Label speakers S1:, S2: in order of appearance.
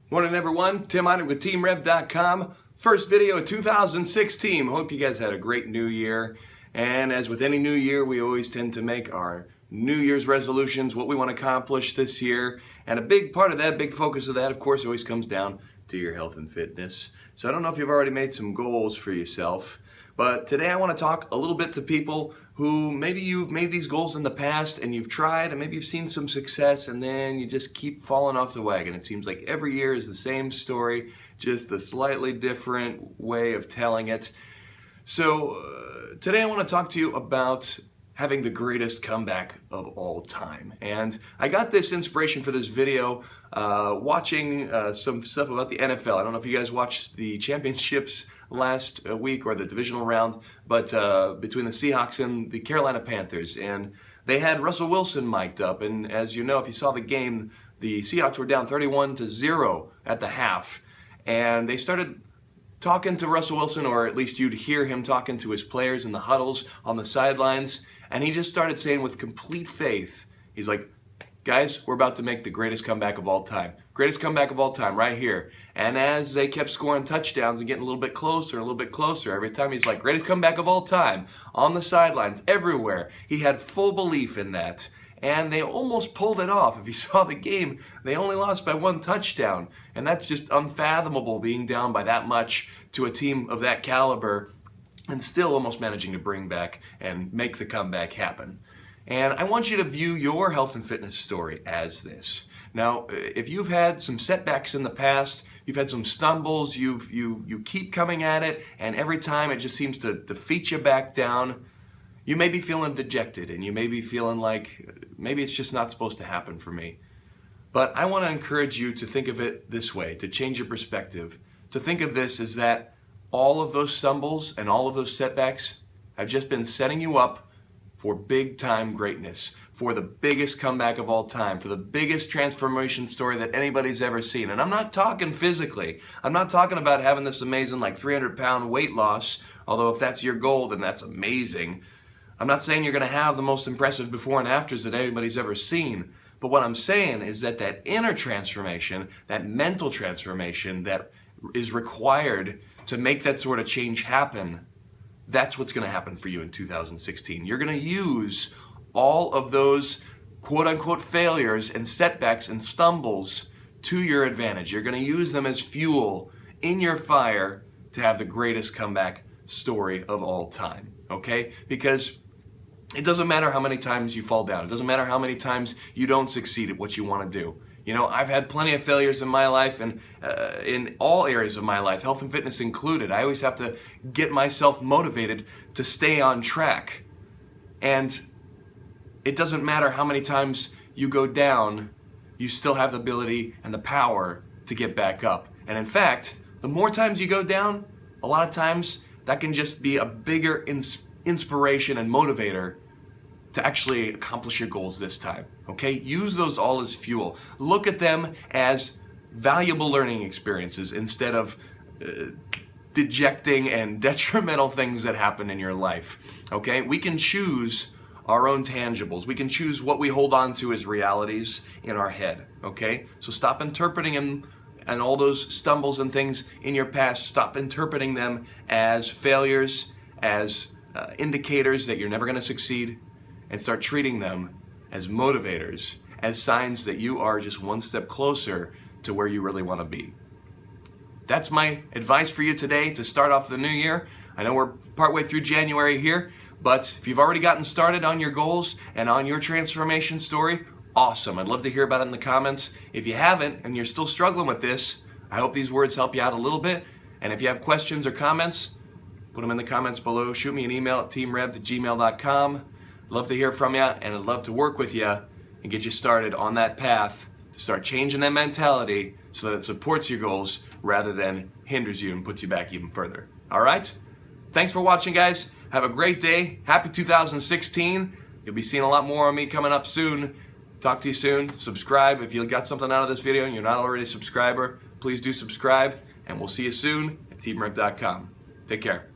S1: Morning everyone, Tim on it with TeamRev.com. First video of 2016. Hope you guys had a great new year. And as with any new year, we always tend to make our New Year's resolutions, what we want to accomplish this year. And a big part of that, big focus of that, of course, always comes down to your health and fitness. So I don't know if you've already made some goals for yourself, but today I want to talk a little bit to people who maybe you've made these goals in the past and you've tried and maybe you've seen some success and then you just keep falling off the wagon. It seems like every year is the same story, just a slightly different way of telling it. So today I want to talk to you about having the greatest comeback of all time. And I got this inspiration for this video watching some stuff about the NFL. I don't know if you guys watched the championships last week or the divisional round, but between the Seahawks and the Carolina Panthers. And they had Russell Wilson mic'd up. And as you know, if you saw the game, the Seahawks were down 31-0 at the half. And they started talking to Russell Wilson, or at least you'd hear him talking to his players in the huddles on the sidelines. And he just started saying with complete faith, he's like, guys, we're about to make the greatest comeback of all time. Greatest comeback of all time right here. And as they kept scoring touchdowns and getting a little bit closer and a little bit closer, every time he's like, greatest comeback of all time, on the sidelines, everywhere. He had full belief in that. And they almost pulled it off. If you saw the game, they only lost by 1 touchdown. And that's just unfathomable, being down by that much to a team of that caliber and still almost managing to bring back and make the comeback happen. And I want you to view your health and fitness story as this. Now, if you've had some setbacks in the past, you've had some stumbles, you keep coming at it, and every time it just seems to defeat you back down, you may be feeling dejected, and you may be feeling like, maybe it's just not supposed to happen for me. But I want to encourage you to think of it this way, to change your perspective, to think of this as that all of those stumbles and all of those setbacks have just been setting you up for big time greatness, for the biggest comeback of all time, for the biggest transformation story that anybody's ever seen. And I'm not talking physically. I'm not talking about having this amazing like 300-pound weight loss, although if that's your goal, then that's amazing. I'm not saying you're going to have the most impressive before and afters that anybody's ever seen. But what I'm saying is that that inner transformation, that mental transformation that is required to make that sort of change happen, that's what's going to happen for you in 2016. You're going to use all of those quote-unquote failures and setbacks and stumbles to your advantage. You're going to use them as fuel in your fire to have the greatest comeback story of all time, okay? Because it doesn't matter how many times you fall down. It doesn't matter how many times you don't succeed at what you want to do. You know, I've had plenty of failures in my life, and in all areas of my life, health and fitness included. I always have to get myself motivated to stay on track. And it doesn't matter how many times you go down, you still have the ability and the power to get back up. And in fact, the more times you go down, a lot of times that can just be a bigger inspiration and motivator to actually accomplish your goals this time, okay? Use those all as fuel. Look at them as valuable learning experiences instead of dejecting and detrimental things that happen in your life, okay? We can choose our own tangibles. We can choose what we hold on to as realities in our head, okay? So stop interpreting them and all those stumbles and things in your past. Stop interpreting them as failures, as indicators that you're never going to succeed, and start treating them as motivators, as signs that you are just one step closer to where you really want to be. That's my advice for you today to start off the new year. I know we're partway through January here, but if you've already gotten started on your goals and on your transformation story, awesome. I'd love to hear about it in the comments. If you haven't and you're still struggling with this, I hope these words help you out a little bit. And if you have questions or comments, put them in the comments below. Shoot me an email at teamrev@gmail.com. Love to hear from you, and I'd love to work with you and get you started on that path to start changing that mentality so that it supports your goals rather than hinders you and puts you back even further. All right? Thanks for watching, guys. Have a great day. Happy 2016. You'll be seeing a lot more of me coming up soon. Talk to you soon. Subscribe. If you got something out of this video and you're not already a subscriber, please do subscribe, and we'll see you soon at teamrev.com. Take care.